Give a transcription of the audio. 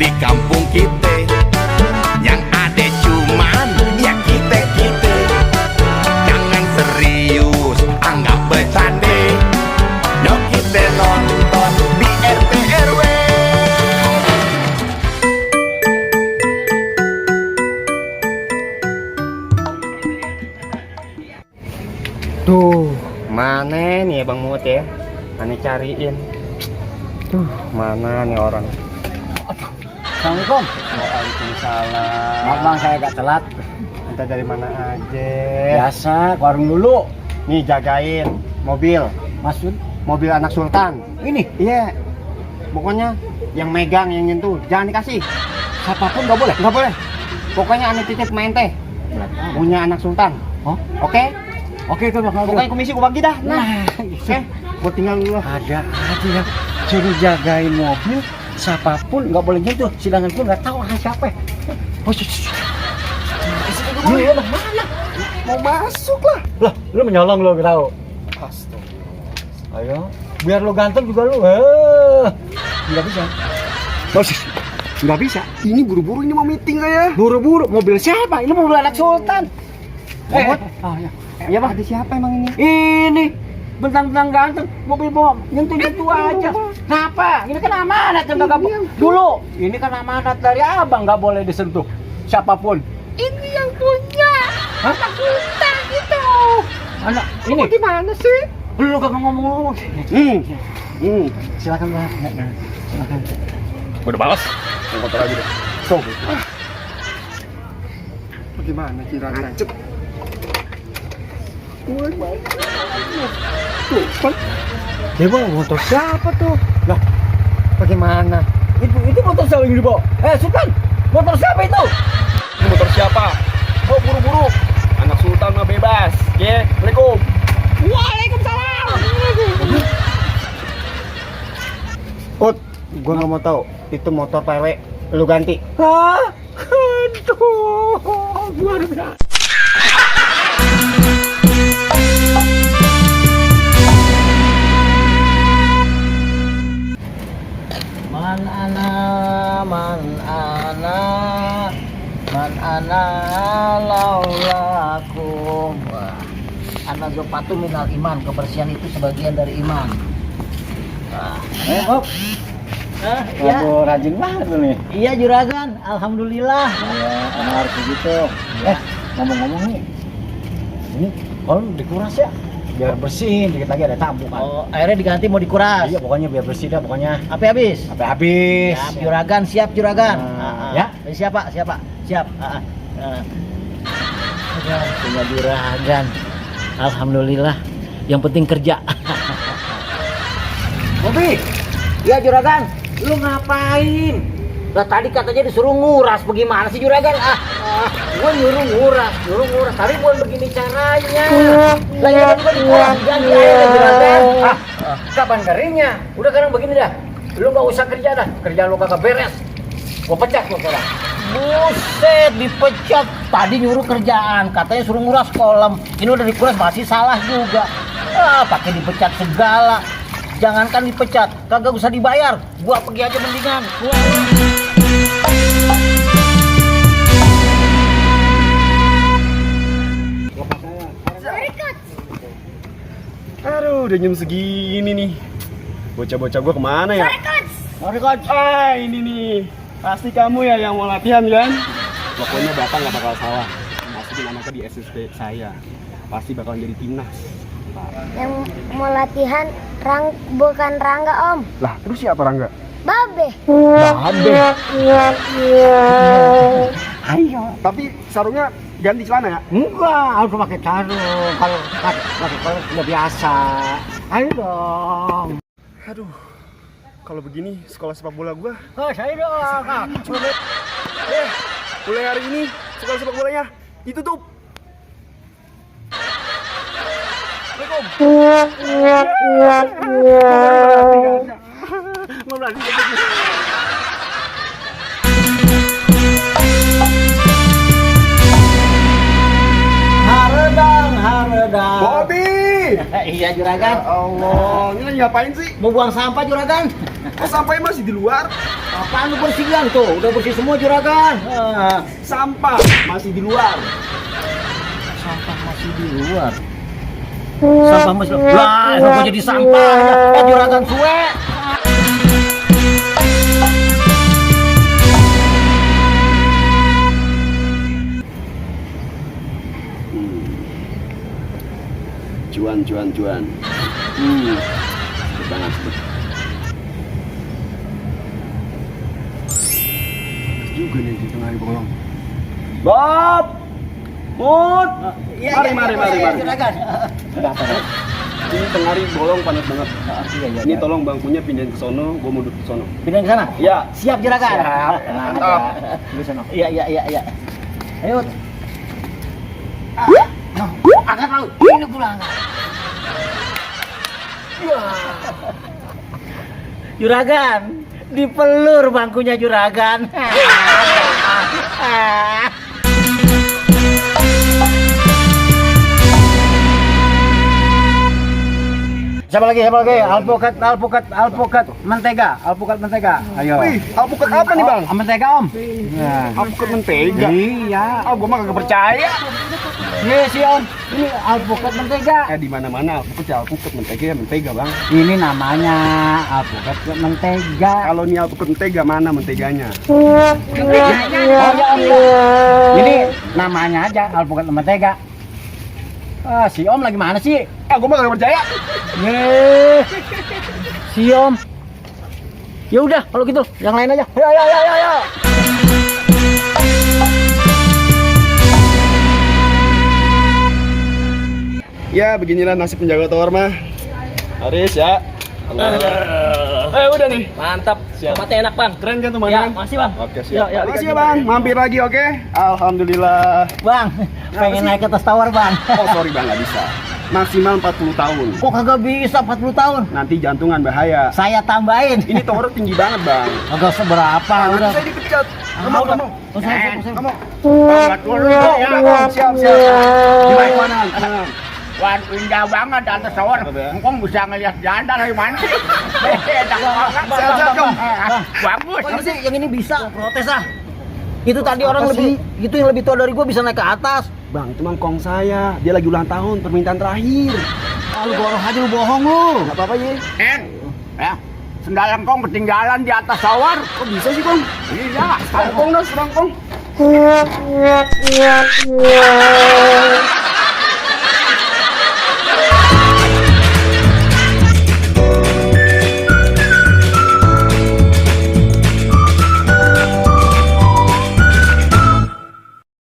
di kampung kita. Yang ada cuman ya kita. Jangan serius, anggap bercanda. Yuk kita nonton di RT RW. Tuh, mana nih Bang Mut ya? Aneh cariin. Tuh, mana nih orang? Assalamualaikum. Waalaikumsalam. Maaf bang, saya agak telat. Entah dari mana aja. Biasa, ke warung dulu. Nih jagain mobil, Maksud? mobil anak sultan. Ini, Iya. Pokoknya yang megang, yang nyentuh, jangan dikasih. siapapun nggak boleh. Nggak boleh. Pokoknya aneh titip main teh. Punya anak sultan. Oh, Oke? oke itu bang. Pokoknya komisi gua bagi dah. Nah, oke. Gua tinggal dulu. Ada aja yang suruh jagain mobil, siapapun nggak boleh nyentuh. Sedangkan pun nggak tahu siapa. Oh, iya bang, mana? Mau masuk lah. Lah, lu menyolong lu tahu. Astaga. Ayo, biar lu ganteng juga lu. Nggak bisa. Nggak bisa. Ini buru-buru, ini mau meeting kayak. Buru-buru, mobil siapa? Ini mobil anak sultan. Mohon. Ya. Iya bang, ada siapa emang ini? Ini bentang-bentang ganteng, mobil bom, nyentuh-nyentuh aja. Kenapa? Ini kan amanat yang nggak dulu. Ini kan amanat dari abang, nggak boleh disentuh siapapun. Ini yang punya Hah? anak sultan itu. Anak ini Gimana sih? lu gak ngomong-ngomong. Silakan Mbak. Silakan. Udah balas. Yang kotor aja deh. Stop. Bagaimana kiranya? Acep. Tuh, kan? Ya bang, motor siapa tuh? Lah, bagaimana? Itu motor siapa yang dibawa? Sultan, motor siapa itu? Ini motor siapa? Oh, buru-buru. Anak sultan mah bebas. Oke, Assalamualaikum. Waalaikumsalam. Ut, gua nggak mau tahu. Itu motor Pak RW. Lu ganti. Hah? Aduh, luar biasa. Man ana laulakum. Ana zopatu minal iman, kebersihan itu sebagian dari iman. Hop. Iya. Aduh, rajin banget lu nih. Iya juragan, alhamdulillah. Iya, emang harus begitu. Ngomong-ngomong nih, ini kalau dikuras ya, biar bersih. Dikit lagi ada tamu kan. Oh, airnya diganti mau dikuras. Iya, pokoknya biar bersih dah, pokoknya. Sampai habis. Sampai habis. Siap juragan, siap juragan. Ya, siap pak, siap. Punya juragan. Alhamdulillah. Yang penting kerja. Bobi, ya juragan, lu ngapain? Lah tadi katanya disuruh nguras, bagaimana sih juragan? Gua nyuruh nguras. Tapi bukan begini caranya. Lah ya juga dikuras ganti air juragan. Kapan keringnya? Udah sekarang begini dah. Lu nggak usah kerja dah. Kerja lu kagak beres. Gua pecat lu sekarang. Buset, dipecat. Tadi nyuruh kerjaan, katanya suruh nguras kolam. Ini udah dikuras masih salah juga. Pakai dipecat segala. Jangankan dipecat, kagak usah dibayar. Gua pergi aja mendingan. Aduh, udah jam segini nih. Bocah-bocah gua kemana ya? Mari coach. Ini nih. Pasti kamu ya yang mau latihan kan? Pokoknya bapak nggak bakal salah. Masukin anaknya di SSB saya. Pasti bakal jadi timnas. Yang mau latihan bukan Rangga om, Lah, terus siapa Rangga? Babe. Ayo. Tapi sarungnya ganti celana ya? Enggak, harus pakai sarung. Kalau udah biasa. Ayo dong. Aduh. Kalau begini sekolah sepak bola gua. Saya dong. Mulai hari ini sekolah sepak bolanya ditutup. Haredang. Bobby! Iya juragan. Ya Allah, ini lagi ngapain sih? Mau buang sampah juragan. Kok sampahnya masih di luar? Apaan lu bersihan tuh? Udah bersih semua juragan. Sampah masih di luar. Sampah masih di luar. Sampah masih lah, kok jadi sampah? Juragan suwe. Cuan. Banget. Juga nih di tengah bolong. Bob, Mut, mari. Juragan. Ini tengah bolong panas banget. Iya. Ini tolong bangkunya pindahin ke sono, gua mau duduk ke sono. Pindahin ke sana? Iya. Siap juragan. Siap. Mantap. Di sana. Iya. Ayo. Angkat laut. Ini pulang. Juragan, dipelur bangkunya juragan. Siapa lagi? Alpukat mentega. Ayo. Wih, alpukat apa nih, Bang? Mentega, Om. Alpukat mentega. Iya. Gua mah kagak percaya. Iya sih, Om. Ini alpukat mentega. Di mana-mana alpukat mentega, Bang. Ini namanya alpukat mentega. Kalau ini alpukat mentega, mana menteganya? Oh ya Om ya. Ini namanya aja alpukat mentega. Si Om lagi mana sih? Gua mah kagak percaya. Ye. Si Om. Ya udah kalau gitu, yang lain aja. Ayo. Ya, beginilah nasib penjaga tower mah. Haris ya. Udah nih. Mantap. Siap. Tempatnya enak, Bang. Keren kan Ya, teman-teman? makasih, Bang. Oke, siap. Ya, Makasih ya, Bang. Mampir lagi, oke? Alhamdulillah. Bang, pengen naik ke atas tower, Bang. Oh, sorry, Bang, nggak bisa. Maksimal 40 tahun. Kok kagak bisa 40 tahun? Nanti jantungan bahaya. Saya tambahin. Ini tower tinggi banget, Bang. Kagak seberapa Nanti udah. saya dipecat. Kamu. Oh, saya. Kamu. Siap. Gimana? Wah, indah banget atas tower. Engkong bisa ngeliat janda dari mana? Siap, Kong. Bagus. Oh, ini yang ini bisa protes ah. Itu tadi orang itu yang lebih tua dari gua bisa naik ke atas. Bang, itu mangkong saya. Dia lagi ulang tahun, permintaan terakhir. Lu goroh aja lu bohong lu. Gak apa-apa, Ye. Ya, sendal engkong ketinggalan di atas tower. Kok bisa sih, Kong? Iya. Bangkong, Bangkong.